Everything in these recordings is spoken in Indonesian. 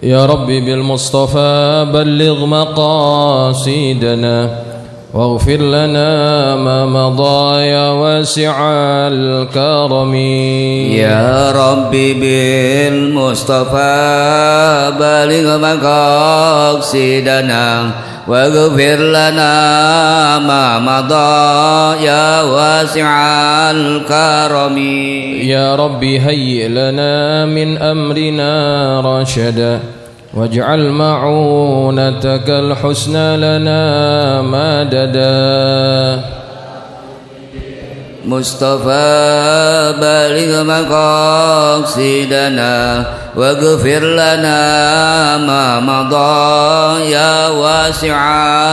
يا ربي بالمصطفى بلغ مقاصدنا واغفر لنا ما مضى يا واسع الكرم. يا ربي بالمصطفى بلغ مقاصدنا واغفر لنا ما مضى يا واسع الكرم. يا ربي هيئ لنا من أمرنا رشدا واجعل معونتك الحسنى لنا مددا. مصطفى بلغ مقاصدنا واغفر لنا ما مضى يا واسع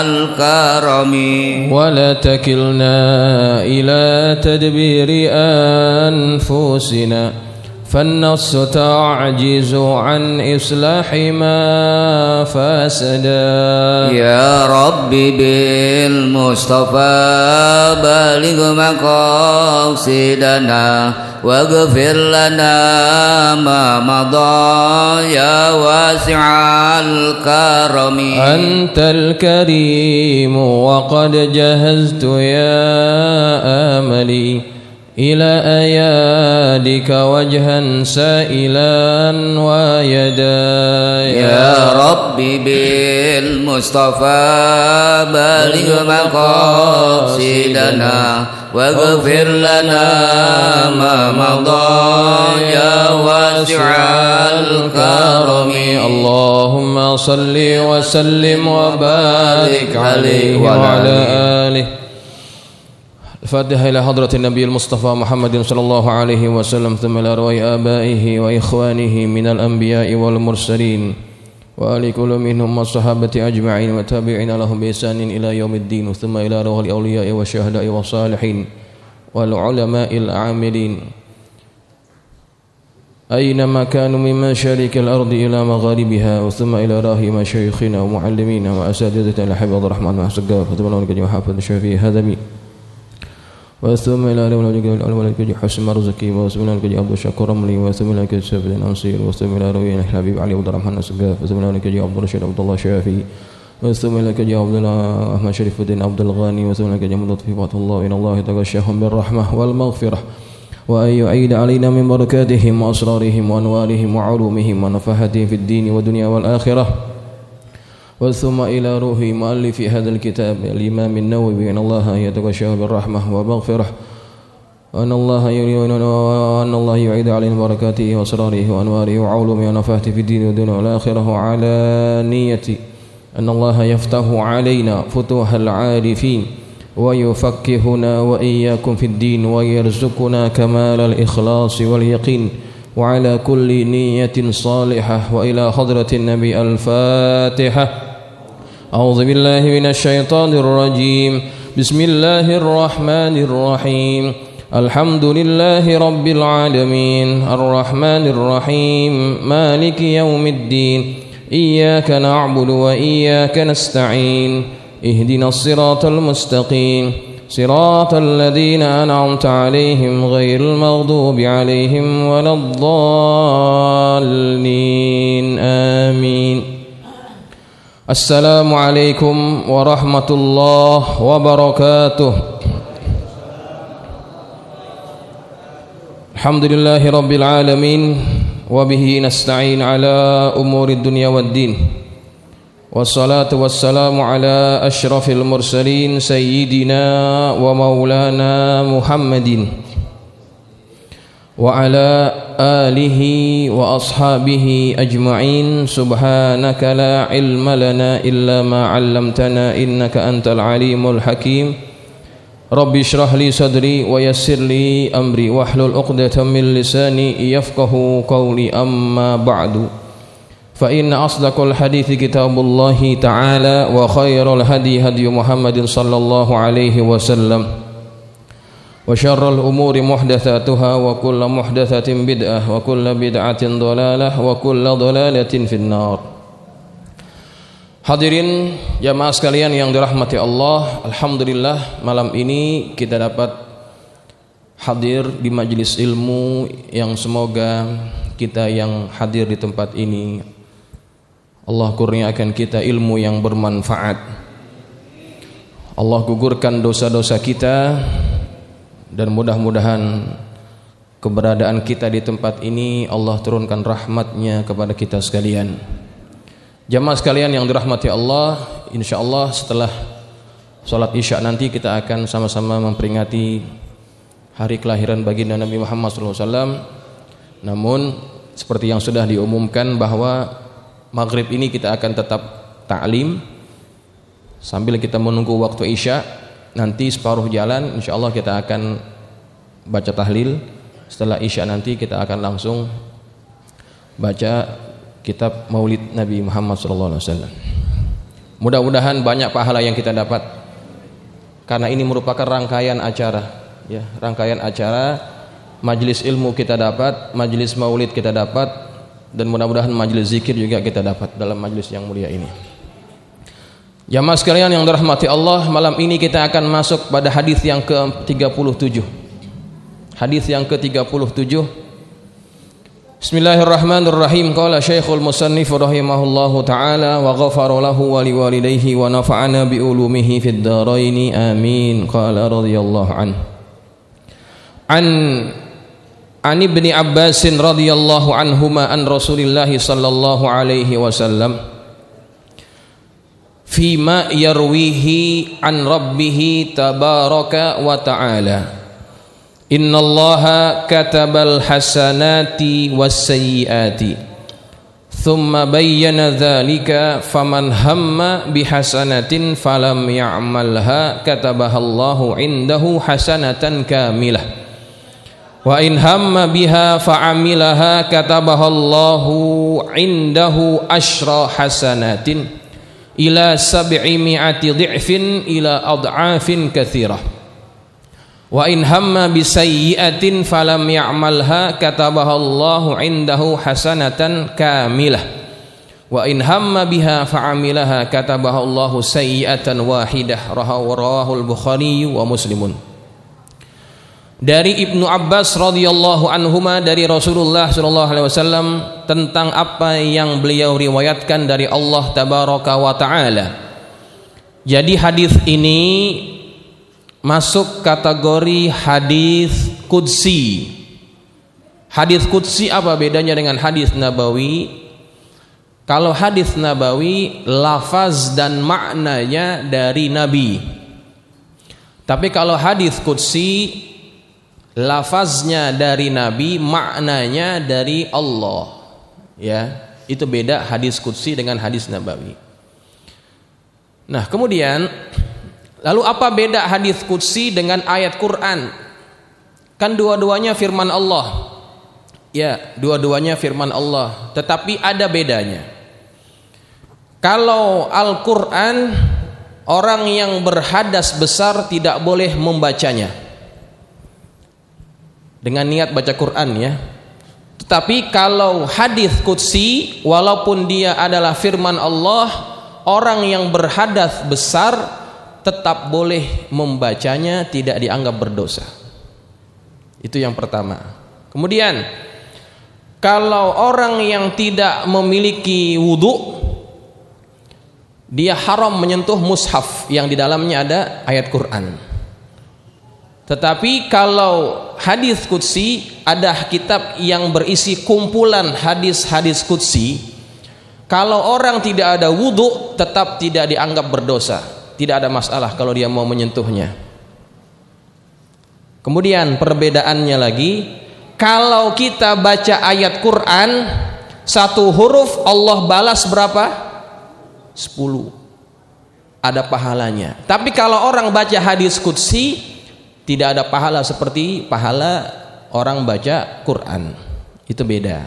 الكرم. ولا تكلنا إلى تدبير أنفسنا فالنفس تعجز عن إصلاح ما فسدا. يا ربي بالمصطفى بلغ مقاصدنا واغفر لنا ما مضى يا واسع الكرم. أنت الكريم وقد جهزت يا آملي إلى أيادك وجها سائلا ويدا. يا ربي بالمصطفى بلغ مقاصدنا واغفر لنا ما مضى يا واسع الكرم. اللهم صل وسلم وبارك عليه وعلى آله. الفاتحة إلى حضرة النبي المصطفى محمد صلى الله عليه وسلم ثم إلى أرواح آبائه وإخوانه من الأنبياء والمرسلين وآل كل منهم والصحابة أجمعين وتابعين لهم بإحسان إلى يوم الدين ثم إلى أرواح الأولياء والشهداء والصالحين والعلماء العاملين أينما كانوا من مشارق الأرض إلى مغاربها ثم إلى أرواح مشايخنا ومعلمينا وأساتذتنا الحفظ الرحمن مع السقاف ثم إلى حافظ الشافعي هذمي وثم إلى الملك حسن مرزقي وثم إلى الملك عبد الشكور رملي وثم إلى الملك سيف الأنصير وثم إلى روي الحبيب علي عبد الرحمن السقاف وثم إلى الملك عبد الرشيد عبد الله الشافعي وثم إلى الملك عبد الله أحمد شريف الدين عبد الغاني وثم إلى الملك لطفي بعض الله إن الله يتغشاهم بالرحمة والمغفرة وأن يعيد علينا من بركاتهم وأسرارهم وأنوارهم وعلومهم ونفحاتهم في الدين والدنيا والآخرة. وثم إلى روح مؤلف هذا الكتاب الإمام النووي أن الله يتغشاه بالرحمة ومغفرة وأن الله يعيد علينا بركاته وأسراره وأنواره وعلومه ونفحاته في الدين والدنيا والآخرة وعلى نية أن الله يفتح علينا فتوح العارفين ويفكهنا وإياكم في الدين ويرزقنا كمال الإخلاص واليقين وعلى كل نية صالحة. وإلى حضرة النبي الفاتحة. أعوذ بالله من الشيطان الرجيم. بسم الله الرحمن الرحيم. الحمد لله رب العالمين الرحمن الرحيم مالك يوم الدين إياك نعبد وإياك نستعين اهدنا الصراط المستقيم صراط الذين أنعمت عليهم غير المغضوب عليهم ولا الضالين آمين. السلام عليكم ورحمة الله وبركاته. الحمد لله رب العالمين وبه نستعين على أمور الدنيا والدين والصلاة والسلام على أشرف المرسلين سيدنا ومولانا محمد وعلى آله وأصحابه أجمعين. سبحانك لا علم لنا إلا ما علمتنا إنك أنت العليم الحكيم. رب اشرح لي صدري ويسر لي أمري واحلل عقدة من لساني يفقه قولي. أما بعد فإن أصدق الحديث كتاب الله تعالى وخير الهدي هدي محمد صلى الله عليه وسلم وشر الأمور محدثاتها وكل محدثة بدعة وكل بدعة ضلالة وكل ضلالة في النار. Hadirin jamaah sekalian yang dirahmati Allah, alhamdulillah malam ini kita dapat hadir di majelis ilmu yang semoga kita yang hadir di tempat ini Allah kurniakan kita ilmu yang bermanfaat. Allah gugurkan dosa-dosa kita, dan mudah-mudahan keberadaan kita di tempat ini Allah turunkan rahmatnya kepada kita sekalian. Jamaah sekalian yang dirahmati Allah, insyaallah setelah sholat isya nanti kita akan sama-sama memperingati hari kelahiran baginda Nabi Muhammad SAW. Namun seperti yang sudah diumumkan bahwa maghrib ini kita akan tetap ta'lim sambil kita menunggu waktu isya. Nanti separuh jalan insyaallah kita akan baca tahlil. Setelah isya nanti kita akan langsung baca kitab Maulid Nabi Muhammad SAW. Mudah-mudahan banyak pahala yang kita dapat, karena ini merupakan rangkaian acara, ya, rangkaian acara majelis ilmu kita dapat, majelis maulid kita dapat, dan mudah-mudahan majelis zikir juga kita dapat dalam majelis yang mulia ini. Jamaah sekalian yang dirahmati Allah, malam ini kita akan masuk pada hadis yang ke-37. Hadis yang ke-37. Bismillahirrahmanirrahim. Qala Syekhul Musannif rahimahullahu taala wa ghafara lahu wa liwalidayhi wa nafa'ana bi ulumihi fid dharain amin. Qala radhiyallahu an Ibni Abbas radhiyallahu anhuma an Rasulillah sallallahu alaihi wasallam fima yarwihi an rabbih tabaraka wa ta'ala, innallaha katabal hasanati was sayyiati thumma bayyana dzalika faman hamma bihasanatin falam ya'malha katabahallahu indahu hasanatan kamilah wa in hamma biha fa'amilaha katabahallahu indahu asyra hasanatin ila 700 dhi'fin ila ad'afin katsirah wa in hamma bisayyi'atin falam ya'malha katabahallahu indahu hasanatan kamilah wa in hamma biha fa'amilaha katabahallahu sayyi'atan wahidah. Rawahul Bukhari wa Muslimun. Dari Ibnu Abbas radhiyallahu anhuma dari Rasulullah sallallahu alaihi wasallam tentang apa yang beliau riwayatkan dari Allah tabaraka wa taala. Jadi hadis ini masuk kategori hadis qudsi. Hadis qudsi apa bedanya dengan hadis nabawi? Kalau hadis nabawi lafaz dan maknanya dari Nabi. Tapi kalau hadis qudsi lafaznya dari Nabi, maknanya dari Allah. Ya, itu beda hadis qudsi dengan hadis nabawi. Nah, kemudian lalu apa beda hadis qudsi dengan ayat Quran? Kan dua-duanya firman Allah. Ya, dua-duanya firman Allah, tetapi ada bedanya. Kalau Al-Quran, orang yang berhadas besar tidak boleh membacanya dengan niat baca Quran, ya. Tetapi kalau hadis qudsi, walaupun dia adalah firman Allah, orang yang berhadas besar tetap boleh membacanya, tidak dianggap berdosa. Itu yang pertama. Kemudian kalau orang yang tidak memiliki wudu, dia haram menyentuh mushaf yang di dalamnya ada ayat Quran. Tetapi kalau hadis qudsi, ada kitab yang berisi kumpulan hadis-hadis qudsi, kalau orang tidak ada wudu tetap tidak dianggap berdosa, tidak ada masalah kalau dia mau menyentuhnya. Kemudian perbedaannya lagi, kalau kita baca ayat Quran, satu huruf Allah balas berapa? 10, ada pahalanya. Tapi kalau orang baca hadis qudsi, tidak ada pahala seperti pahala orang baca Quran. Itu beda.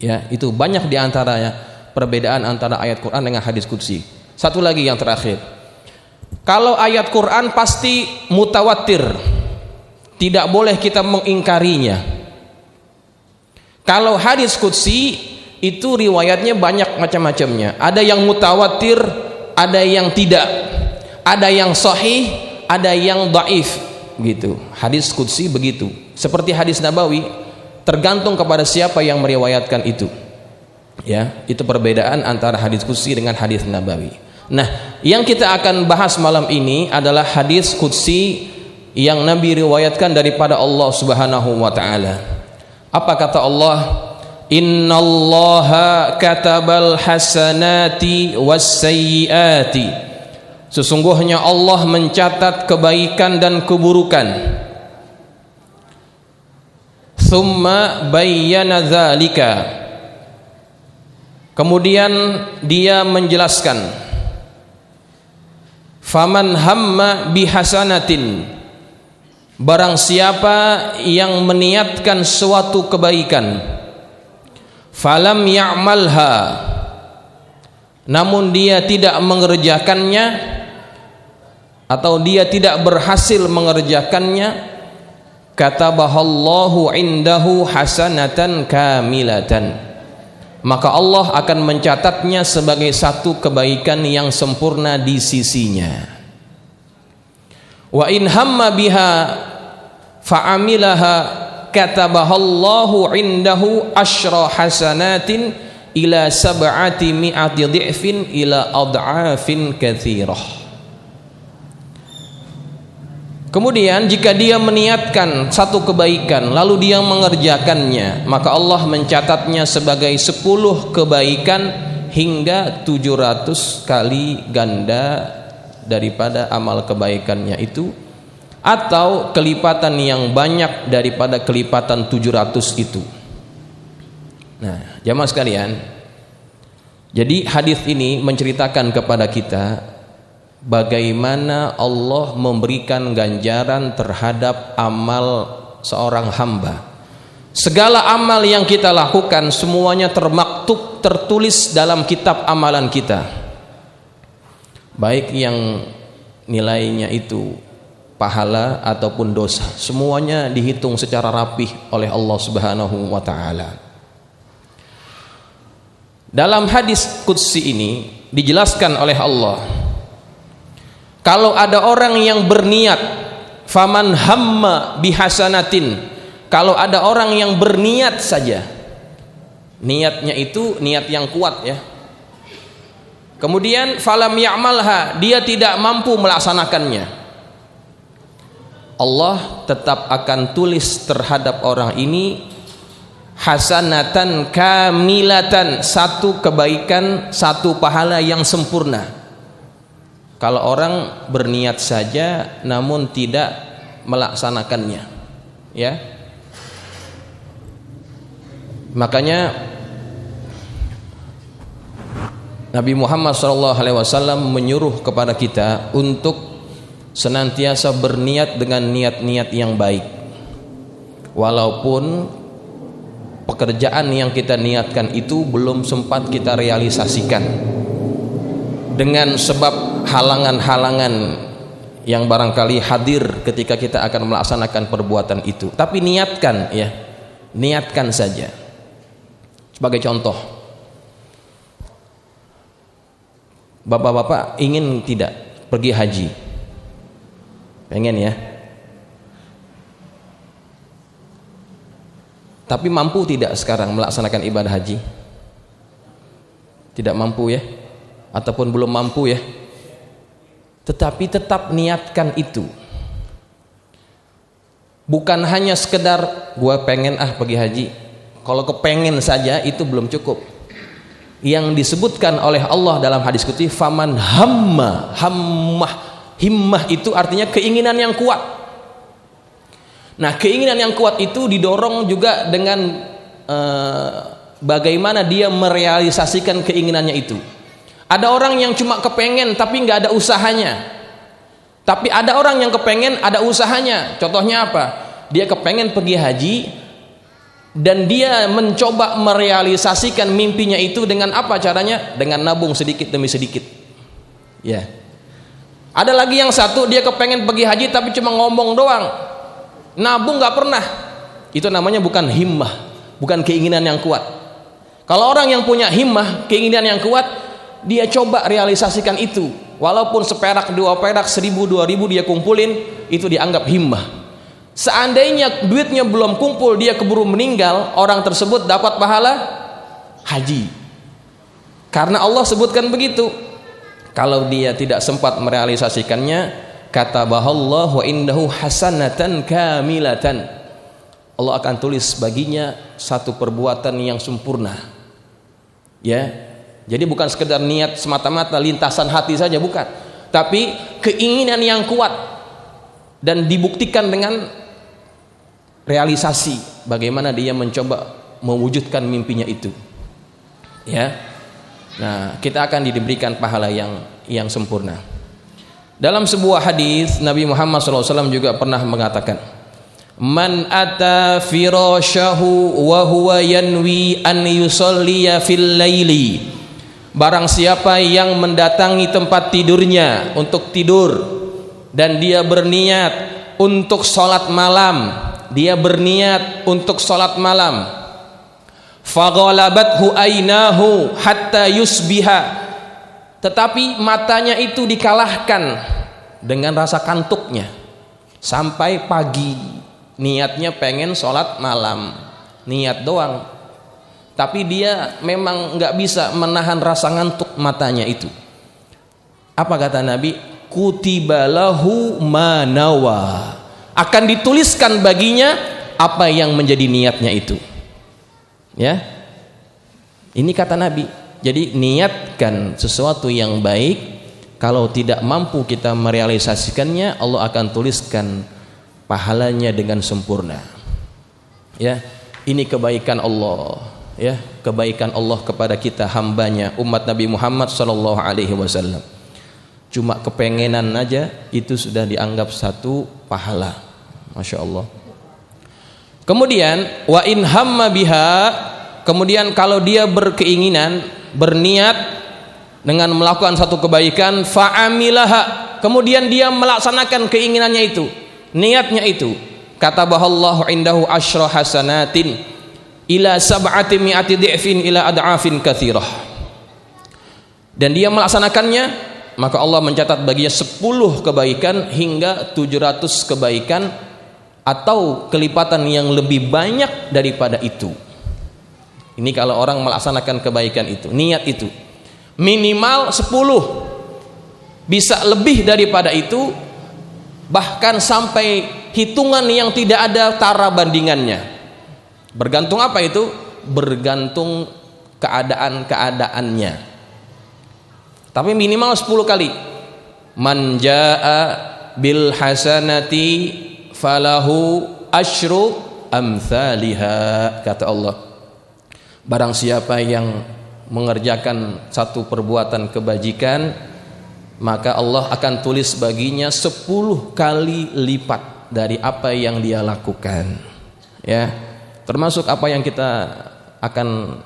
Ya, itu banyak diantaranya perbedaan antara ayat Quran dengan hadis qudsi. Satu lagi yang terakhir. Kalau ayat Quran pasti mutawatir, tidak boleh kita mengingkarinya. Kalau hadis qudsi itu riwayatnya banyak macam-macamnya. Ada yang mutawatir, ada yang tidak. Ada yang sahih, ada yang dhaif, gitu. Hadis qudsi begitu. Seperti hadis nabawi, tergantung kepada siapa yang meriwayatkan itu. Ya, itu perbedaan antara hadis qudsi dengan hadis nabawi. Nah, yang kita akan bahas malam ini adalah hadis qudsi yang Nabi riwayatkan daripada Allah Subhanahu wa taala. Apa kata Allah? Innallaha katabal hasanati wassayyiati. Sesungguhnya Allah mencatat kebaikan dan keburukan. Tsumma bayyana dzalika. Kemudian dia menjelaskan, faman hamma bihasanatin, barang siapa yang meniatkan suatu kebaikan, falam ya'malha, namun dia tidak mengerjakannya atau dia tidak berhasil mengerjakannya, katabahallahu indahu hasanatan kamilatan, maka Allah akan mencatatnya sebagai satu kebaikan yang sempurna di sisinya. Wa in hamma biha fa'amilaha katabahallahu indahu asyra hasanatin ila sab'ati mi'ati dhi'fin ila ad'afin katsirah. Kemudian jika dia meniatkan satu kebaikan lalu dia mengerjakannya, maka Allah mencatatnya sebagai 10 kebaikan hingga 700 kali ganda daripada amal kebaikannya itu, atau kelipatan yang banyak daripada kelipatan 700 itu. Nah, jamaah sekalian, jadi hadis ini menceritakan kepada kita bagaimana Allah memberikan ganjaran terhadap amal seorang hamba. Segala amal yang kita lakukan semuanya termaktub, tertulis dalam kitab amalan kita, baik yang nilainya itu pahala ataupun dosa, semuanya dihitung secara rapih oleh Allah Subhanahu wa taala. Dalam hadis qudsi ini dijelaskan oleh Allah, kalau ada orang yang berniat, faman hamma bihasanatin, kalau ada orang yang berniat saja, niatnya itu niat yang kuat ya, kemudian falam ya'malha, dia tidak mampu melaksanakannya, Allah tetap akan tulis terhadap orang ini hasanatan kamilatan, satu kebaikan, satu pahala yang sempurna. Kalau orang berniat saja namun tidak melaksanakannya, ya. Makanya Nabi Muhammad SAW menyuruh kepada kita untuk senantiasa berniat dengan niat-niat yang baik, walaupun pekerjaan yang kita niatkan itu belum sempat kita realisasikan dengan sebab halangan-halangan yang barangkali hadir ketika kita akan melaksanakan perbuatan itu. Tapi niatkan ya, niatkan saja. Sebagai contoh, bapak-bapak ingin tidak pergi haji? Pengen ya? Tapi mampu tidak sekarang melaksanakan ibadah haji? Tidak mampu ya? Ataupun belum mampu ya? Tetapi tetap niatkan itu. Bukan hanya sekedar gue pengen pergi haji. Kalau kepengen saja itu belum cukup. Yang disebutkan oleh Allah dalam hadis qudsi, faman hamma, himmah itu artinya keinginan yang kuat. Nah, keinginan yang kuat itu didorong juga dengan bagaimana dia merealisasikan keinginannya itu. Ada orang yang cuma kepengen tapi nggak ada usahanya. Tapi ada orang yang kepengen ada usahanya. Contohnya apa? Dia kepengen pergi haji dan dia mencoba merealisasikan mimpinya itu dengan apa caranya? Dengan nabung sedikit demi sedikit. Ya. Ada lagi yang satu, dia kepengen pergi haji tapi cuma ngomong doang, nabung nggak pernah. Itu namanya bukan himmah, bukan keinginan yang kuat. Kalau orang yang punya himmah, keinginan yang kuat, dia coba realisasikan itu, walaupun seperak, 2 perak, 1000, 2000 dia kumpulin, itu dianggap himmah. Seandainya duitnya belum kumpul, dia keburu meninggal, orang tersebut dapat pahala haji. Karena Allah sebutkan begitu. Kalau dia tidak sempat merealisasikannya, katabahallahu indahu hasanatan kamilatan. Allah akan tulis baginya satu perbuatan yang sempurna. Ya. Jadi bukan sekedar niat semata-mata lintasan hati saja, bukan. Tapi keinginan yang kuat dan dibuktikan dengan realisasi bagaimana dia mencoba mewujudkan mimpinya itu. Ya. Nah, kita akan diberikan pahala yang sempurna. Dalam sebuah hadis Nabi Muhammad SAW juga pernah mengatakan, man ata firashahu wa huwa yanwi an yusalliya fil laili. Barang siapa yang mendatangi tempat tidurnya untuk tidur dan dia berniat untuk sholat malam, faghalabathu ainahu hatta yusbiha, tetapi matanya itu dikalahkan dengan rasa kantuknya sampai pagi. Niatnya pengen sholat malam, niat doang, tapi dia memang nggak bisa menahan rasa ngantuk matanya itu. Apa kata Nabi? Kutibalahu manawa, akan dituliskan baginya apa yang menjadi niatnya itu. Ya, ini kata Nabi. Jadi niatkan sesuatu yang baik, kalau tidak mampu kita merealisasikannya, Allah akan tuliskan pahalanya dengan sempurna. Ya, ini kebaikan Allah. Ya, kebaikan Allah kepada kita hambanya, umat Nabi Muhammad sallallahu alaihi wasallam. Cuma kepengenan aja itu sudah dianggap satu pahala. Masya Allah. Kemudian wa in hamma biha, kemudian kalau dia berkeinginan, berniat dengan melakukan satu kebaikan, fa'amilaha, kemudian dia melaksanakan keinginannya itu, niatnya itu, katabahallahu indahu asyra hasanatin ila sab'ati mi'ati di'fin ila ad'afin katsirah. Dan dia melaksanakannya, maka Allah mencatat baginya 10 kebaikan hingga 700 kebaikan atau kelipatan yang lebih banyak daripada itu. Ini kalau orang melaksanakan kebaikan itu, niat itu minimal 10, bisa lebih daripada itu, bahkan sampai hitungan yang tidak ada tara bandingannya. Bergantung apa itu? Bergantung keadaan-keadaannya. Tapi minimal 10 kali. Man jaa bil hasanati falahu asyru amthaliha, kata Allah. Barang siapa yang mengerjakan satu perbuatan kebajikan, maka Allah akan tulis baginya 10 kali lipat dari apa yang dia lakukan. Ya, termasuk apa yang kita akan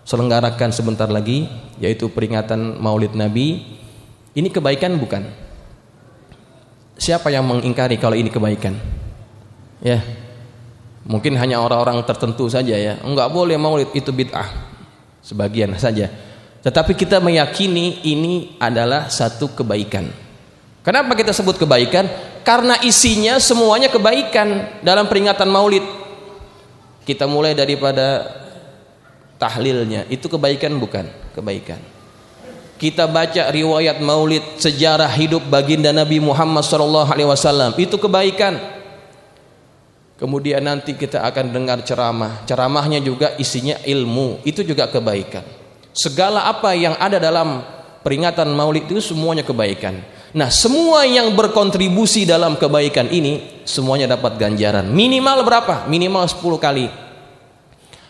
selenggarakan sebentar lagi, yaitu peringatan Maulid Nabi. Ini kebaikan bukan? Siapa yang mengingkari kalau ini kebaikan? Ya, mungkin hanya orang-orang tertentu saja ya, enggak boleh maulid, itu bid'ah, sebagian saja. Tetapi kita meyakini ini adalah satu kebaikan. Kenapa kita sebut kebaikan? Karena isinya semuanya kebaikan dalam peringatan maulid. Kita mulai daripada tahlilnya, itu kebaikan bukan? Kebaikan. Kita baca riwayat maulid, sejarah hidup baginda Nabi Muhammad SAW, itu kebaikan. Kemudian nanti kita akan dengar ceramah, ceramahnya juga isinya ilmu, itu juga kebaikan. Segala apa yang ada dalam peringatan maulid itu semuanya kebaikan. Nah, semua yang berkontribusi dalam kebaikan ini semuanya dapat ganjaran. Minimal berapa? Minimal 10 kali.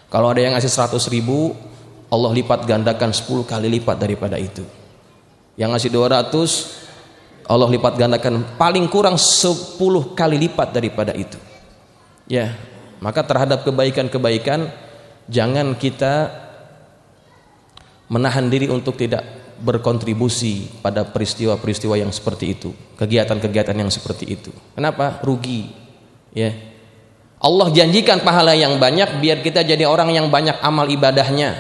Kalau ada yang ngasih 100 ribu, Allah lipat gandakan 10 kali lipat daripada itu. Yang ngasih 200, Allah lipat gandakan paling kurang 10 kali lipat daripada itu. Ya, maka terhadap kebaikan-kebaikan jangan kita menahan diri untuk tidak berkontribusi pada peristiwa-peristiwa yang seperti itu, kegiatan-kegiatan yang seperti itu. Kenapa? Rugi. Ya, Allah janjikan pahala yang banyak biar kita jadi orang yang banyak amal ibadahnya.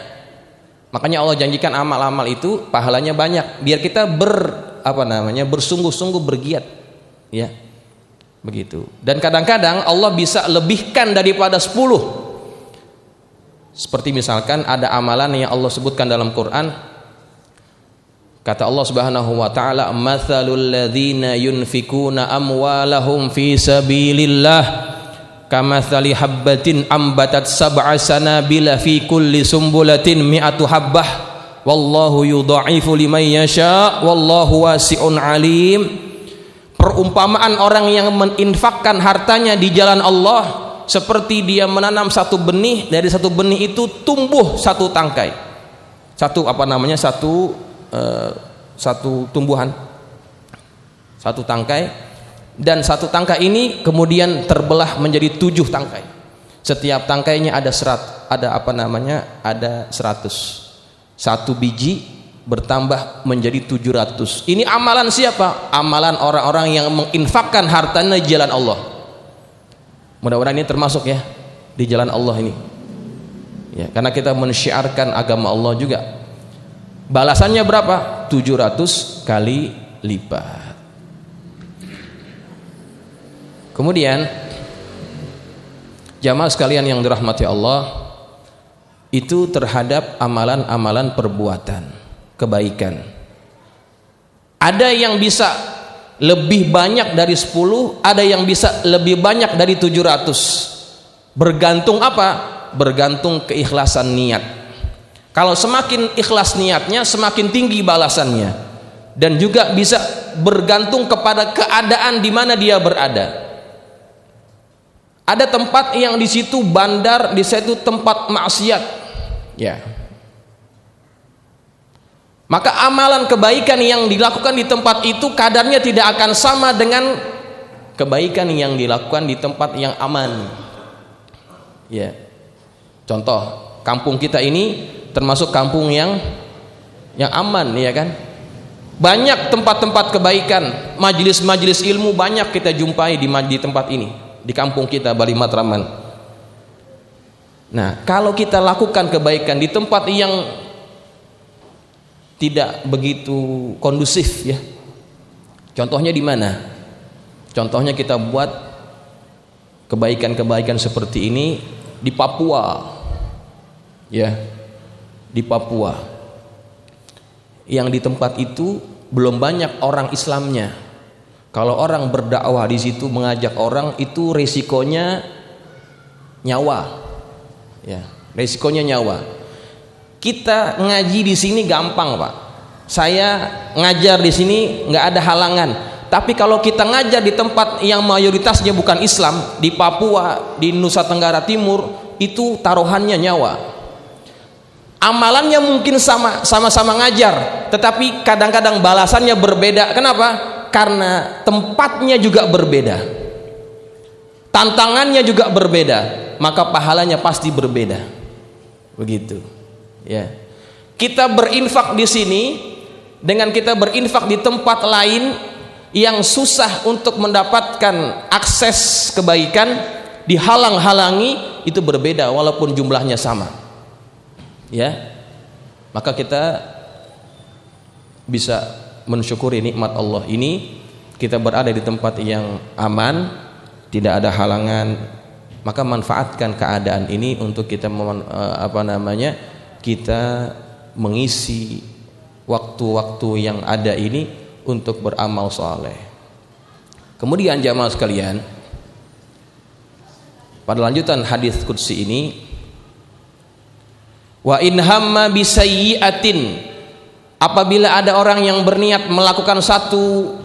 Makanya Allah janjikan amal-amal itu pahalanya banyak biar kita bersungguh-sungguh bergiat. Ya, begitu. Dan kadang-kadang Allah bisa lebihkan daripada 10. Seperti misalkan ada amalan yang Allah sebutkan dalam Quran, Kata Allah Subhanahu wa taala, "Matsalul ladzina yunfikuna amwalahum fi sabilillah kamatsali habbatin ambatat sab'a sanabila fi kulli sumbulatin mi'atu habbah wallahu yudha'ifu liman yasha wallahu wasi'un alim." Perumpamaan orang yang menginfakkan hartanya di jalan Allah seperti dia menanam satu benih, dari satu benih itu tumbuh satu tangkai, satu tumbuhan, satu tangkai, dan satu tangkai ini kemudian terbelah menjadi 7 tangkai. Setiap tangkainya ada ada 100. Satu biji bertambah menjadi 700. Ini amalan siapa? Amalan orang-orang yang menginfakkan hartanya di jalan Allah. Mudah-mudahan ini termasuk ya di jalan Allah ini. Ya, karena kita mensyiarkan agama Allah juga. Balasannya berapa? 700 kali lipat. Kemudian jamaah sekalian yang dirahmati Allah, itu terhadap amalan-amalan perbuatan kebaikan. Ada yang bisa lebih banyak dari 10, ada yang bisa lebih banyak dari 700. Bergantung apa? Bergantung keikhlasan niat. Kalau semakin ikhlas niatnya, semakin tinggi balasannya. Dan juga bisa bergantung kepada keadaan di mana dia berada. Ada tempat yang di situ bandar, di situ tempat maksiat. Ya. Maka amalan kebaikan yang dilakukan di tempat itu kadarnya tidak akan sama dengan kebaikan yang dilakukan di tempat yang aman. Ya. Contoh, kampung kita ini termasuk kampung yang aman, ya kan? Banyak tempat-tempat kebaikan, majelis-majelis ilmu banyak kita jumpai di tempat ini, di kampung kita Bali Matraman. Nah, kalau kita lakukan kebaikan di tempat yang tidak begitu kondusif, ya. Contohnya di mana? Contohnya kita buat kebaikan-kebaikan seperti ini di Papua, ya. Di Papua yang di tempat itu belum banyak orang Islamnya. Kalau orang berdakwah di situ, mengajak orang, itu resikonya nyawa, ya, resikonya nyawa. Kita ngaji di sini gampang, Pak. Saya ngajar di sini nggak ada halangan. Tapi kalau kita ngajar di tempat yang mayoritasnya bukan Islam, di Papua, di Nusa Tenggara Timur, itu taruhannya nyawa. Amalannya mungkin sama-sama ngajar, tetapi kadang-kadang balasannya berbeda. Kenapa? Karena tempatnya juga berbeda, tantangannya juga berbeda, maka pahalanya pasti berbeda. Begitu, ya. Kita berinfak di sini dengan kita berinfak di tempat lain yang susah untuk mendapatkan akses kebaikan, dihalang-halangi, itu berbeda walaupun jumlahnya sama. Ya, maka kita bisa mensyukuri nikmat Allah ini. Kita berada di tempat yang aman, tidak ada halangan, maka manfaatkan keadaan ini untuk kita kita mengisi waktu-waktu yang ada ini untuk beramal saleh. Kemudian jamaah sekalian, pada lanjutan hadis qudsi ini, wa in hamma bisayyi'atin, apabila ada orang yang berniat melakukan satu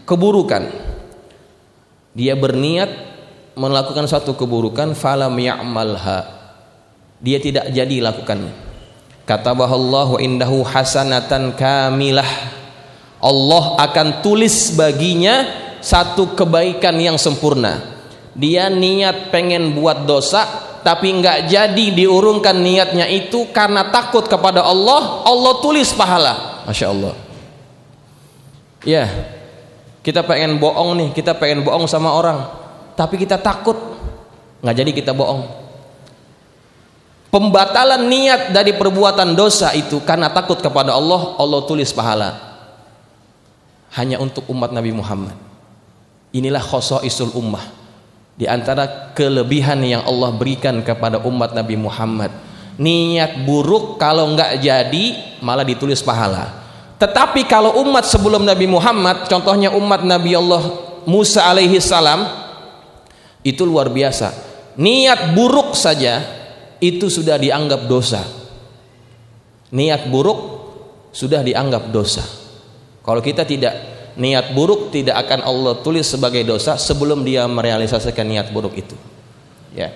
keburukan, dia berniat melakukan satu keburukan, falam ya'malha, dia tidak jadi lakukannya, katabahallahu indahu hasanatan kamilah, Allah akan tulis baginya satu kebaikan yang sempurna. Dia niat pengen buat dosa tapi nggak jadi diurungkan niatnya itu karena takut kepada Allah, Allah tulis pahala. Masya Allah. Ya, kita pengen bohong nih, kita pengen bohong sama orang, tapi kita takut, nggak jadi kita bohong. Pembatalan niat dari perbuatan dosa itu karena takut kepada Allah, Allah tulis pahala. Hanya untuk umat Nabi Muhammad. Inilah khosaisul ummah. Di antara kelebihan yang Allah berikan kepada umat Nabi Muhammad, niat buruk kalau nggak jadi malah ditulis pahala, Tetapi kalau umat sebelum Nabi Muhammad, contohnya umat Nabi Allah Musa alaihi salam, itu luar biasa. Niat buruk saja itu sudah dianggap dosa. Niat buruk sudah dianggap dosa. Kalau kita tidak niat buruk, tidak akan Allah tulis sebagai dosa sebelum dia merealisasikan niat buruk itu. Ya.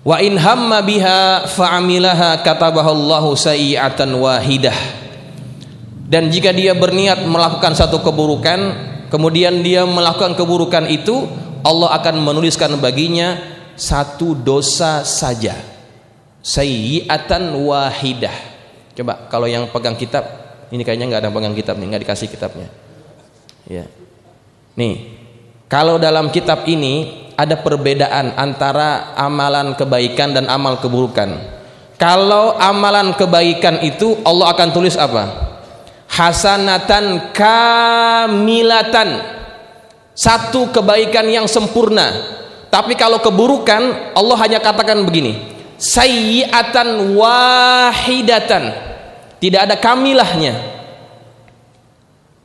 Wa in hamma biha fa'amilaha katabahallahu sayyi'atan wahidah. Dan jika dia berniat melakukan satu keburukan, kemudian dia melakukan keburukan itu, Allah akan menuliskan baginya satu dosa saja, sayyi'atan wahidah. Coba kalau yang pegang kitab, ini kayaknya nggak ada pegang kitab nih, nggak dikasih kitabnya. Ya. Nih, kalau dalam kitab ini ada perbedaan antara amalan kebaikan dan amal keburukan. Kalau amalan kebaikan itu Allah akan tulis apa? Hasanatan kamilatan, satu kebaikan yang sempurna. Tapi kalau keburukan Allah hanya katakan begini, sayyi'atan wahidatan, tidak ada kamilahnya.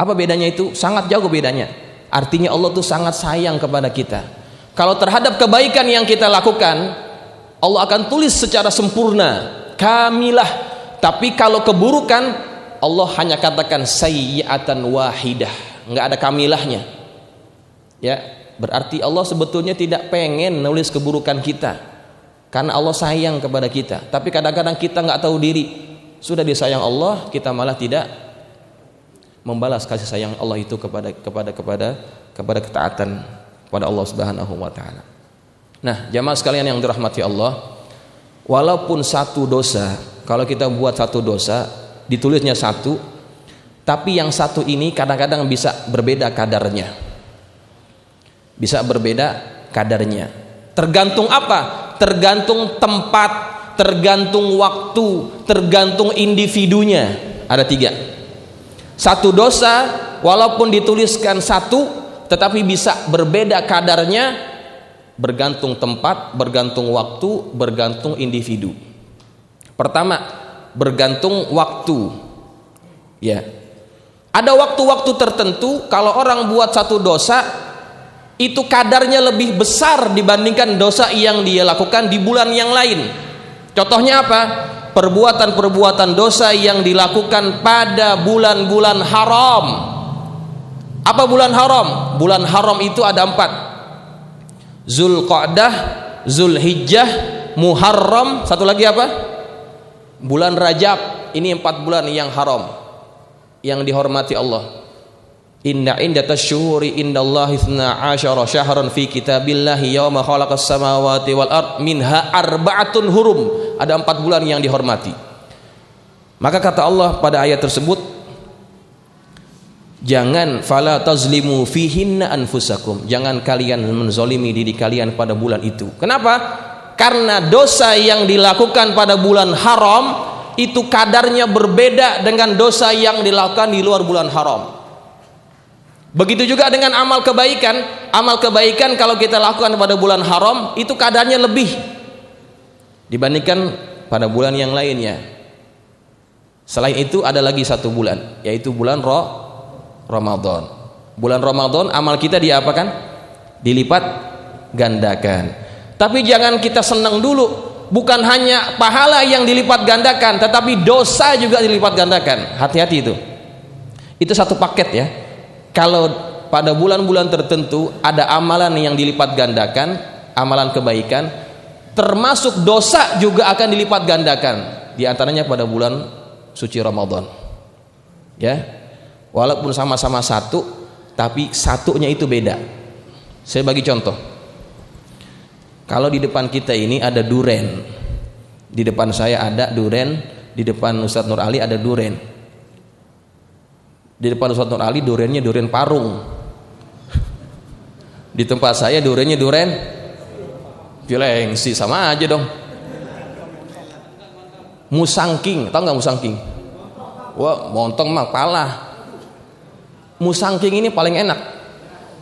Apa bedanya itu? Sangat jauh bedanya. Artinya Allah tuh sangat sayang kepada kita. Kalau terhadap kebaikan yang kita lakukan, Allah akan tulis secara sempurna, kamilah. Tapi kalau keburukan, Allah hanya katakan sayyi'atan wahidah, nggak ada kamilahnya. Ya, berarti Allah sebetulnya tidak pengen nulis keburukan kita, karena Allah sayang kepada kita. Tapi kadang-kadang kita nggak tahu diri, sudah disayang Allah, kita malah tidak membalas kasih sayang Allah itu kepada ketaatan kepada Allah Subhanahu wa taala. Nah, jamaah sekalian yang dirahmati Allah, walaupun satu dosa, kalau kita buat satu dosa ditulisnya satu, tapi yang satu ini kadang-kadang bisa berbeda kadarnya. Bisa berbeda kadarnya. Tergantung apa? Tergantung tempat, tergantung waktu, tergantung individunya. Ada 3. Satu dosa walaupun dituliskan satu, tetapi bisa berbeda kadarnya, bergantung tempat, bergantung waktu, bergantung individu. Pertama, bergantung waktu. Ya. Ada waktu-waktu tertentu kalau orang buat satu dosa itu kadarnya lebih besar dibandingkan dosa yang dia lakukan di bulan yang lain. Contohnya apa? Perbuatan-perbuatan dosa yang dilakukan pada bulan-bulan haram. Apa bulan haram? Bulan haram itu ada 4. Zulqa'dah, Zulhijjah, Muharram, satu lagi apa? Bulan Rajab. Ini 4 bulan yang haram, yang dihormati Allah. Inna indatash syuhuri indallahi 12 syahran fi kitabillahi yauma khalaqas samawati wal ard minha arba'atun hurum. Ada 4 bulan yang dihormati. Maka kata Allah pada ayat tersebut, jangan fala tazlimu fihinna anfusakum, jangan kalian menzalimi diri kalian pada bulan itu. Kenapa? Karena dosa yang dilakukan pada bulan haram itu kadarnya berbeda dengan dosa yang dilakukan di luar bulan haram. Begitu juga dengan amal kebaikan. Amal kebaikan kalau kita lakukan pada bulan haram itu kadarnya lebih dibandingkan pada bulan yang lainnya. Selain itu ada lagi 1 bulan, yaitu bulan Ramadan. Bulan Ramadan amal kita diapakan? Dilipat gandakan. Tapi jangan kita senang dulu, bukan hanya pahala yang dilipat gandakan, tetapi dosa juga dilipat gandakan. Hati-hati itu. Itu satu paket ya. Kalau pada bulan-bulan tertentu ada amalan yang dilipat gandakan, amalan kebaikan, termasuk dosa juga akan dilipat gandakan. Di antaranya pada bulan suci Ramadan. Ya. Walaupun sama-sama satu, tapi satunya itu beda. Saya bagi contoh. Kalau di depan kita ini ada duren, di depan saya ada duren, di depan Ustadz Nur Ali ada duren. Di depan Ustadz Nur Ali durennya duren parung. Di tempat saya durennya duren Vilengsi, sama aja dong. Musangking, tahu nggak musangking? Wah, montong mah kalah. Musangking ini paling enak.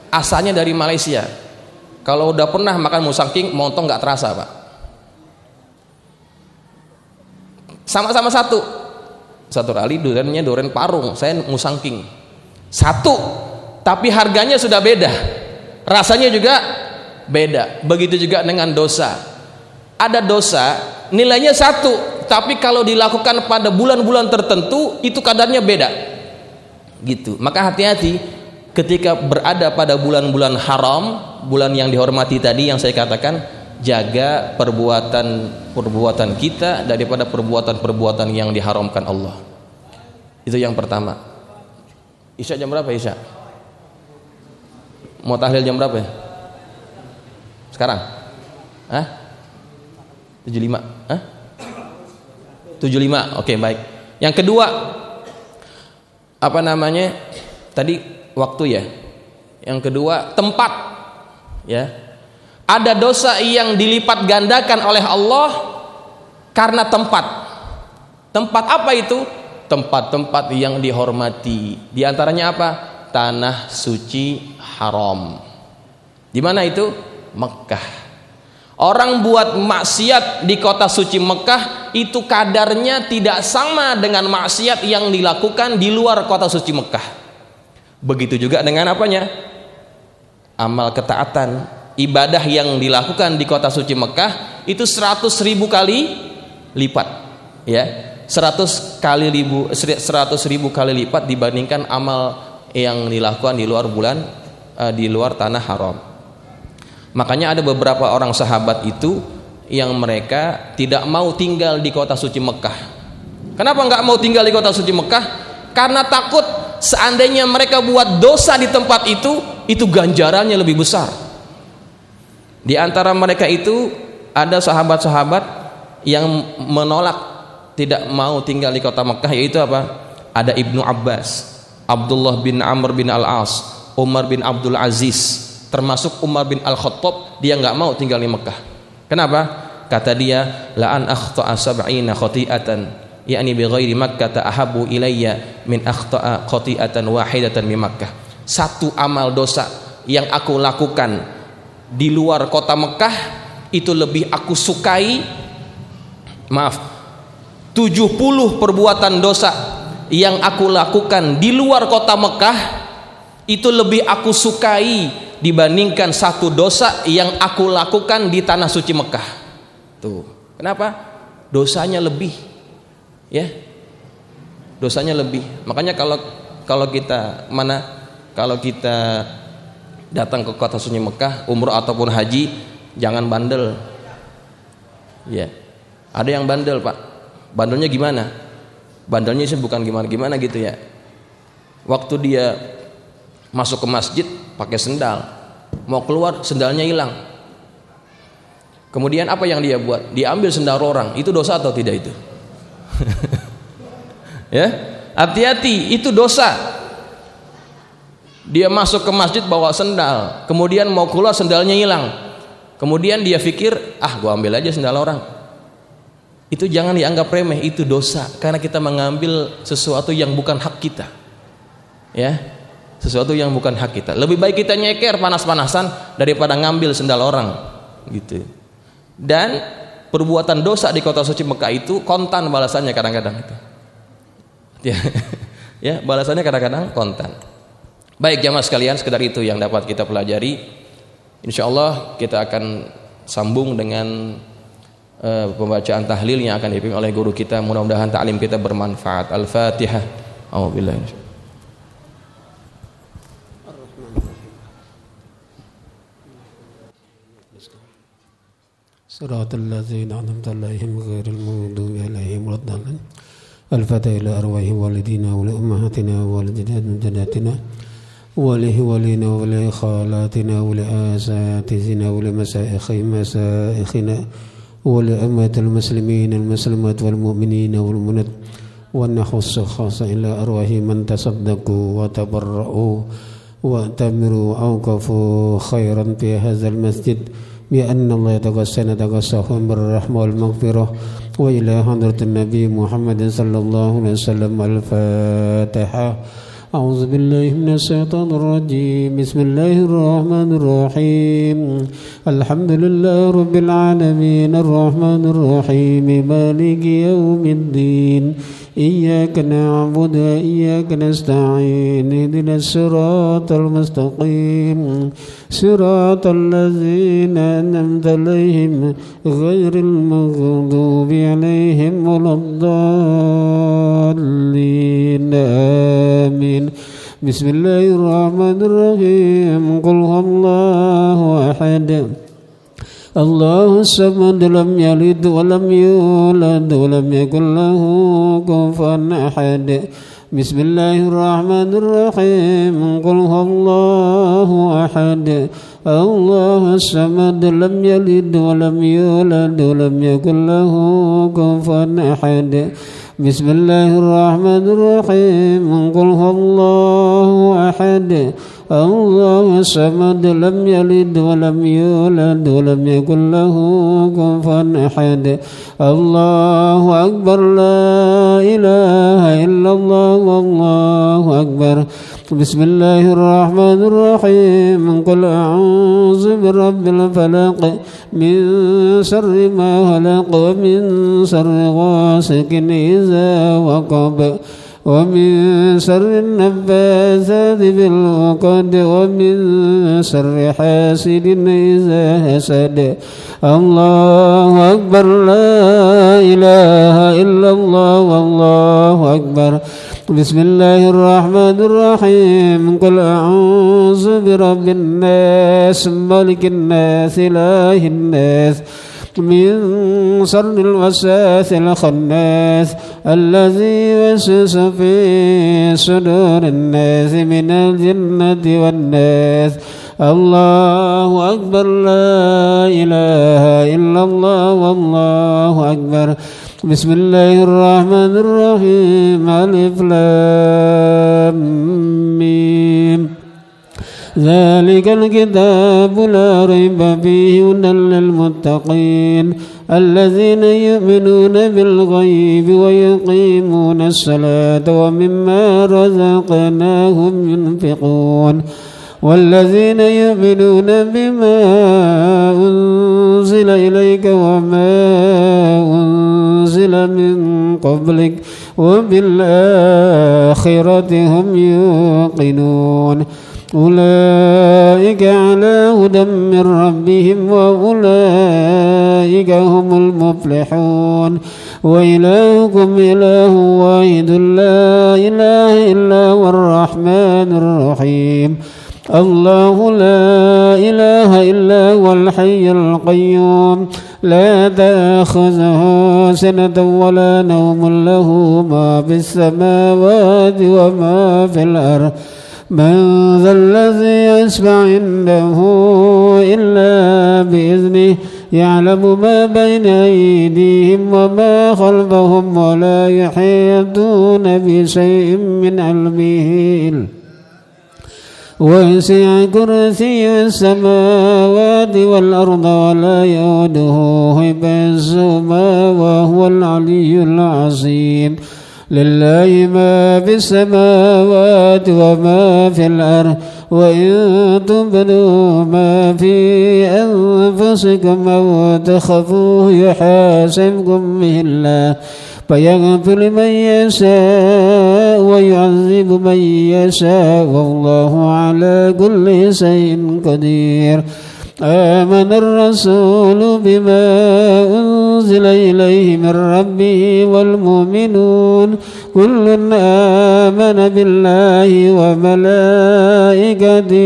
Asalnya dari Malaysia. Kalau udah pernah makan musangking, montong nggak terasa, Pak. Sama-sama satu. Satu kali durennya duren parung, saya musangking. Satu, tapi harganya sudah beda. Rasanya juga beda. Begitu juga dengan dosa. Ada dosa nilainya satu, tapi kalau dilakukan pada bulan-bulan tertentu itu kadarnya beda. Gitu. Maka hati-hati ketika berada pada bulan-bulan haram, bulan yang dihormati tadi yang saya katakan, jaga perbuatan kita daripada perbuatan-perbuatan yang diharamkan Allah. Itu yang pertama. Isya jam berapa Isya? Mau tahlil jam berapa ya? Sekarang? 75? 75. Oke, baik. Yang kedua, apa namanya? Tadi waktu ya. Yang kedua, tempat. Ya. Ada dosa yang dilipat gandakan oleh Allah karena tempat. Tempat apa itu? Tempat-tempat yang dihormati. Di antaranya apa? Tanah suci haram. Di mana itu? Mekah. Orang buat maksiat di kota suci Mekah itu kadarnya tidak sama dengan maksiat yang dilakukan di luar kota suci Mekah. Begitu juga dengan apanya? Amal ketaatan, ibadah yang dilakukan di kota suci Mekah itu 100.000 kali lipat, ya, 100.000 kali lipat dibandingkan amal yang dilakukan di luar di luar tanah haram. Makanya ada beberapa orang sahabat itu yang mereka tidak mau tinggal di kota suci Mekah. Kenapa nggak mau tinggal di kota suci Mekah? Karena takut seandainya mereka buat dosa di tempat itu ganjarannya lebih besar. Di antara mereka itu ada sahabat-sahabat yang menolak, tidak mau tinggal di kota Mekah, yaitu apa? Ada Ibnu Abbas, Abdullah bin Amr bin Al-As, Umar bin Abdul Aziz, termasuk Umar bin Al-Khattab. Dia nggak mau tinggal di Mekah. Kenapa? Kata dia, la an akhta'a sab'ina khati'atan yakni bi ghairi Makkah ahabbu ilayya min akhta'a khati'atan wahidatan min Makkah. Satu amal dosa yang aku lakukan di luar kota Mekah itu lebih aku sukai, 70 perbuatan dosa yang aku lakukan di luar kota Mekah itu lebih aku sukai dibandingkan satu dosa yang aku lakukan di tanah suci Mekah. Tuh. Kenapa? Dosanya lebih. Ya. Dosanya lebih. Makanya kalau kita datang ke kota suci Mekah, umrah ataupun haji, jangan bandel. Ya. Ada yang bandel, Pak. Bandelnya gimana? Bandelnya sih bukan gimana-gimana gitu ya. Waktu dia masuk ke masjid pakai sendal, mau keluar sendalnya hilang. Kemudian apa yang dia buat? Dia ambil sendal orang. Itu dosa atau tidak itu? Ya, hati-hati, itu dosa. Dia masuk ke masjid bawa sendal, kemudian mau keluar sendalnya hilang. Kemudian dia pikir, gua ambil aja sendal orang. Itu jangan dianggap remeh, itu dosa karena kita mengambil sesuatu yang bukan hak kita. Ya. Sesuatu yang bukan hak kita. Lebih baik kita nyeker panas-panasan daripada ngambil sendal orang, gitu. Dan perbuatan dosa di kota suci Mekah itu kontan balasannya kadang-kadang itu. Ya, balasannya kadang-kadang kontan. Baik jamaah sekalian, sekedar itu yang dapat kita pelajari. Insyaallah kita akan sambung dengan pembacaan tahlil yang akan dipimpin oleh guru kita. Mudah-mudahan ta'lim kita bermanfaat. Al-Fatihah. A'udzubillahi. صراط الذين أنعمت عليهم غير المغضوب عليهم ولا الضالين. الفاتحة إلى أرواح والدينا ولأمهاتنا ولجداتنا ولإخواننا ولخالاتنا ولأساتذتنا ولمشايخنا ولأمة المسلمين المسلمات والمؤمنين والمؤمنات ونخص خاصة إلى أرواح من تصدقوا وتبرؤوا وأتمروا وأوقفوا خيرا في هذا المسجد بأن الله يتغسلهم بالرحمة والمغفرة وإلى حضرة النبي محمد صلى الله عليه وسلم. الفاتحة. أعوذ بالله من الشيطان الرجيم بسم الله الرحمن الرحيم الحمد لله رب العالمين الرحمن الرحيم مالك يوم الدين إياك نعبد وإياك نستعين اهدنا الصراط المستقيم صراط الذين أنعمت عليهم غير المغضوب عليهم ولا الضالين آمين بسم الله الرحمن الرحيم قل هو الله أحد الله الصمد لم يلد ولم يولد ولم يكن له كفوا أحد بسم الله الرحمن الرحيم قل هو الله أحد الله الصمد لم يلد ولم يولد ولم يكن له كفوا أحد بسم الله الرحمن الرحيم قل هو الله أحد الله الصمد لم يلد ولم يولد ولم يكن له كفوا أحد الله أكبر لا إله إلا الله والله أكبر بسم الله الرحمن الرحيم قل أعوذ برب الفلق من شر ما خلق ومن شر غاسق إذا وقب ومن شر النفاثات في العقد ومن شر حاسد إذا حسد الله أكبر لا إله إلا الله والله أكبر بسم الله الرحمن الرحيم قل أعوذ برب الناس ملك الناس إله الناس من شر الوسواس الخناس الذي يوسوس في صدور الناس من الجنة والناس الله أكبر لا إله إلا الله والله أكبر بسم الله الرحمن الرحيم ألف لام ميم ذلك الكتاب لا ريب فيه هدى للمتقين الذين يؤمنون بالغيب ويقيمون الصلاة ومما رزقناهم ينفقون والذين يؤمنون بما أنزل إليك وما أنزل من قبلك وبالآخرة هم يوقنون أولئك على هدى من ربهم وأولئك هم المفلحون وإلهكم إله واحد لا إله إلا هو الرحمن الرحيم الله لا إله إلا هو الحي القيوم لا تأخذه سنة ولا نوم له ما في السماوات وما في الأرض من ذا الذي يشفع عنده إلا بإذنه يعلم ما بين أيديهم وما خلفهم ولا يحيطون بشيء من علمه وسع كرسي السماوات والأرض ولا يؤوده حفظهما وهو العلي العظيم لله ما في السماوات وما في الأرض وإن تبدوا ما في أنفسكم أو تخفوه يحاسبكم به الله فيغفر من يشاء ويعذب من يشاء والله على كل شيء قدير آمن الرسول بما أنزل إليه من ربه والمؤمنون كل آمن بالله وملائكته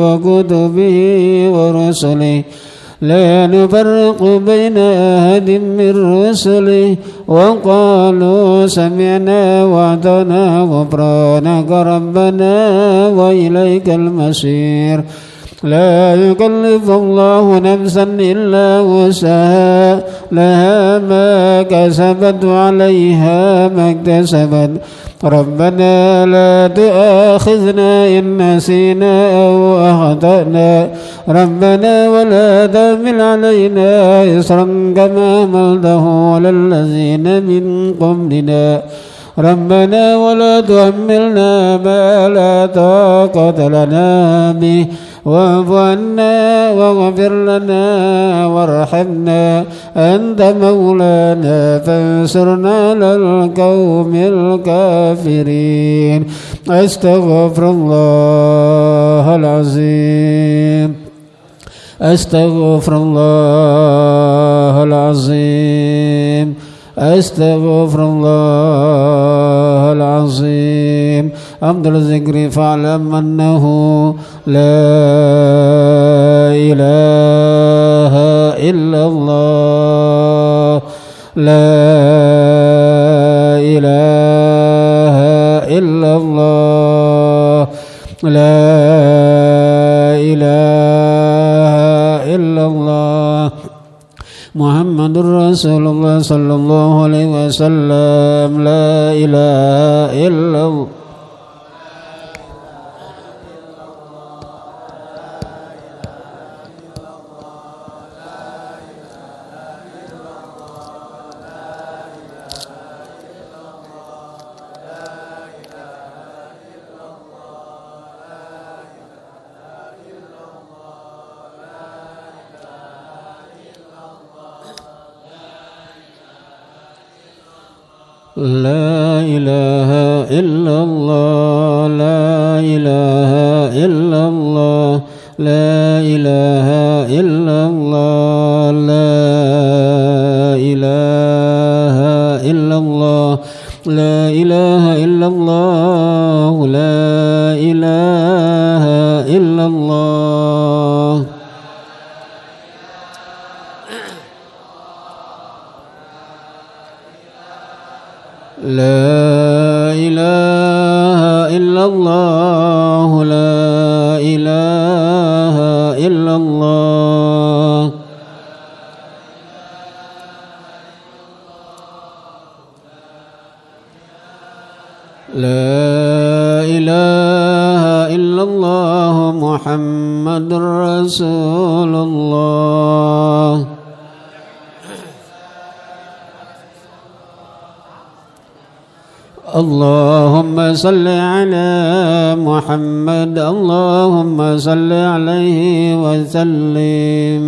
وكتبه ورسله لا نفرق بين أحد من رسله وقالوا سمعنا وأطعنا غفرانك ربنا وإليك المصير لا يكلف الله نفسا إلا وسعها لها ما كسبت وعليها ما اكتسبت ربنا لا تؤاخذنا إن نسينا أو أخطأنا ربنا ولا تحمل علينا إصرا كما حملته على الذين من قبلنا ربنا ولا تحملنا ما لا طاقة لنا به واعف عنا واغفر لنا وارحمنا أنت مولانا فانصرنا على القوم الكافرين. أستغفر الله العظيم. أستغفر الله العظيم. أستغفر الله العظيم. أفضل الذكر فاعلم أنه لا إله إلا الله. لا إله إلا الله. لا إله إلا الله محمد رسول الله صلى الله عليه وسلم. لا إله إلا الله. لا إله إلا الله. لا إله إلا الله. لا إله إلا الله. لا إله إلا الله. لا إله إلا الله. لا إله إلا الله. لا إله إلا الله. لا إله إلا الله. لا إله إلا الله محمد رسول الله. اللهم صل على محمد. اللهم صل عليه وسلم.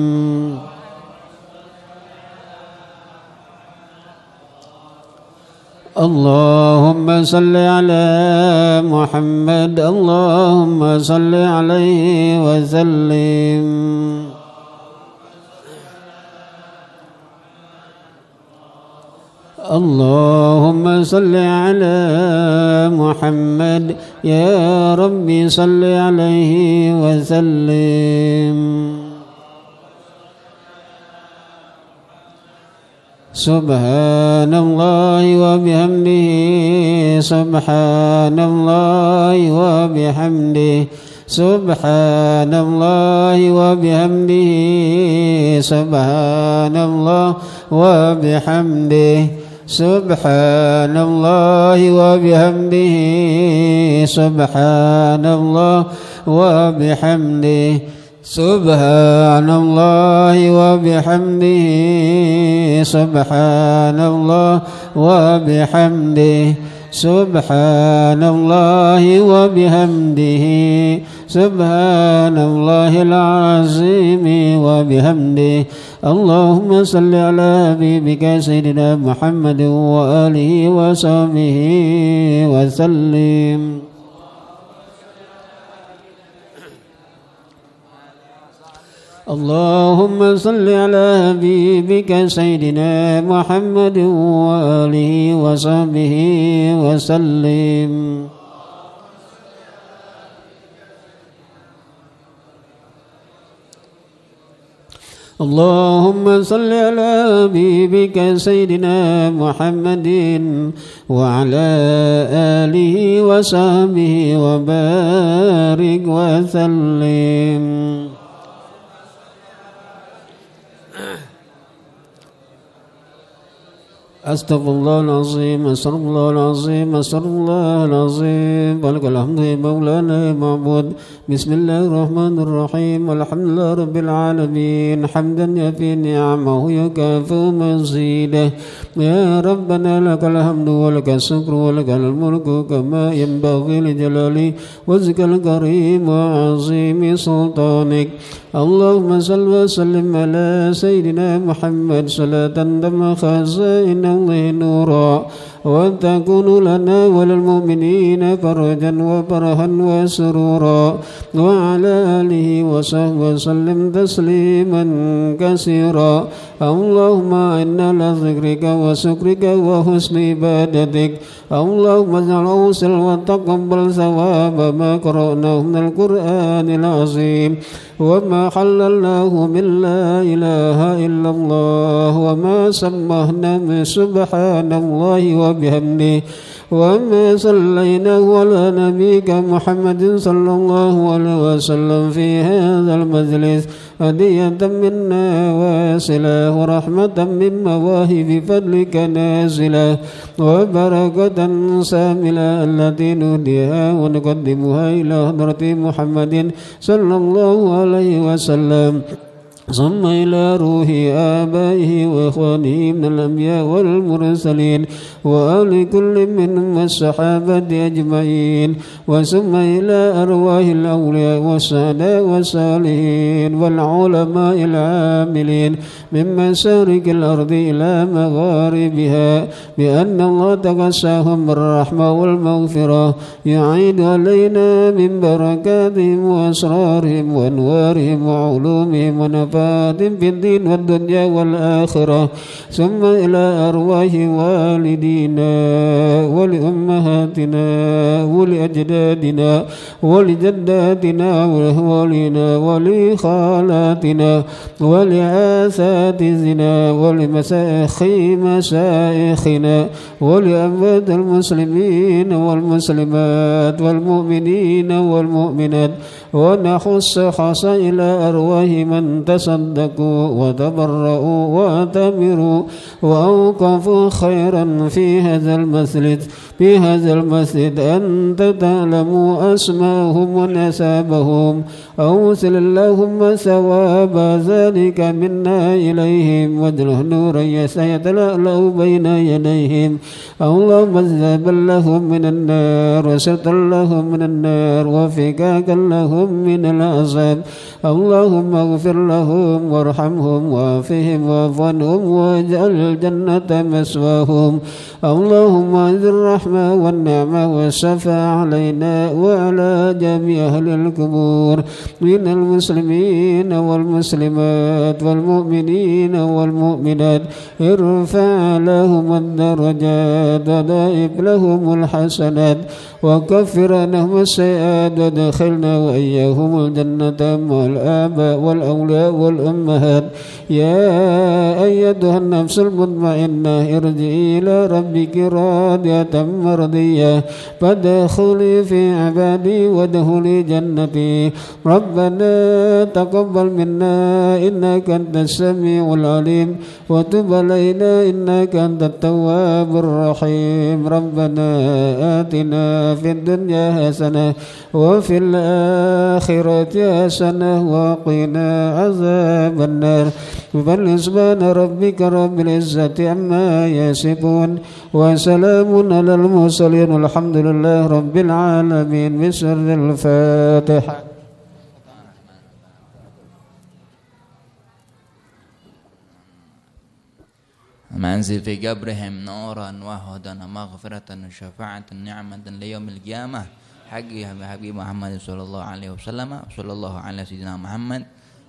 اللهم صل على محمد. اللهم صل عليه وسلم. اللهم صل على محمد. يا ربي صل عليه وسلم. سبحان الله وبحمده. سبحان الله وبحمده. سبحان الله وبحمده. سبحان الله وبحمده. سبحان الله وبحمده. سبحان الله وبحمده. سبحان الله وبحمده. سبحان الله وبحمده. سبحان الله وبحمده. سبحان الله العظيم وبحمده. اللهم صل على حبيبك سيدنا محمد وآله وصحبه وسلم. اللهم صل على حبيبك سيدنا محمد وآله وصحبه وسلم. اللهم صل على حبيبك سيدنا محمد وعلى آله وصحبه وبارك وسلم. أستغفر الله العظيم أستغفر الله العظيم أستغفر الله العظيم ولك الحمد يا مولانا يا معبود. بسم الله الرحمن الرحيم الحمد لله رب العالمين حمدا يفي نعمه يكافئ مزيده. يا ربنا لك الحمد ولك الشكر ولك الملك كما ينبغي لجلال وجهك الكريم وعظيم سلطانك. اللهم صل وسلم على سيدنا محمد صلاة تم خزائن الله نورا وتكون لنا وللمؤمنين فرجا وفرحا وسرورا وعلى آله وصحبه وسلم تسليما كثيرا. اللهم إنا على ذكرك وشكرك وحسن عبادتك. اللهم اجعل أوصل وتقبل ثواب ما قرأناه من القرآن العظيم وما حللناه من لا إله إلا الله وما سمهنا من سبحان الله وبحمده وما صليناه على نبيك محمد صلى الله عليه وسلم في هذا المجلس هدية منا واصلة ورحمة من مواهب فضلك نازلة وبركة ساملة التي نهديها ونقدمها إلى حضرة محمد صلى الله عليه وسلم ثم إلى روح آبائه وإخوانه من الأنبياء والمرسلين وآل كل منهم والصحابة أجمعين وثم إلى أرواح الأولياء والسعداء والصالحين والعلماء العاملين من مشارق الأرض إلى مغاربها بأن الله تغشاهم بالرحمة والمغفرة يعيد علينا من بركاتهم وأسرارهم وأنوارهم وعلومهم ونفعهم في الدين والدنيا والآخرة. ثم إلى أرواح والدينا ولأمهاتنا ولأجدادنا ولجداتنا ولأهوالنا ولخالاتنا ولأساتذتنا ولمشايخنا ولأموات المسلمين والمسلمات والمؤمنين والمؤمنات ونخص خاصة إلى أرواح من تصدقوا وتبرؤوا واتمروا وأوقفوا خيرا في هذا المسجد أنت تعلموا أسماءهم ونسابهم أوصل اللهم ثواب ذلك منا إليهم واجعله نورا يتلألأ بين يديهم. اللهم اذهب لهم من النار وستر لهم من النار وفكاكا لهم من العذاب. اللهم اغفر لهم وارحمهم وعافهم واعف عنهم واجعل الجنة مسواهم. اللهم انزل الرحمة والنعمة والشفاعة علينا وعلى جميع أهل القبور من المسلمين والمسلمات والمؤمنين والمؤمنات. ارفع لهم الدرجات وضاعف لهم الحسنات وكفر عنهم السيئات وادخلنا وإياهم الجنة مع الآباء والأولياء والأمهات. يا أيتها النفس المطمئنة ارجعي إلى ربك راضية مرضية فادخلي في عبادي وادخلي جنتي. ربنا تقبل منا إنك أنت السميع العليم وتب علينا إنك أنت التواب الرحيم. ربنا آتنا في الدنيا حسنة وفي الآخرة حسنة وقنا عذاب النار. سبحان ربك رب العزة عما يصفون وسلام على المرسلين والحمد لله رب العالمين. بسر الفاتحة. منزل في قبرهم نورا وهدى مغفرة وشفاعة نعمة ليوم القيامة. حقي حبيب محمد صلى الله عليه وسلم صلى الله على سيدنا محمد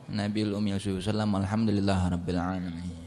نبي الأمي صلى الله عليه وسلم. الحمد لله رب العالمين.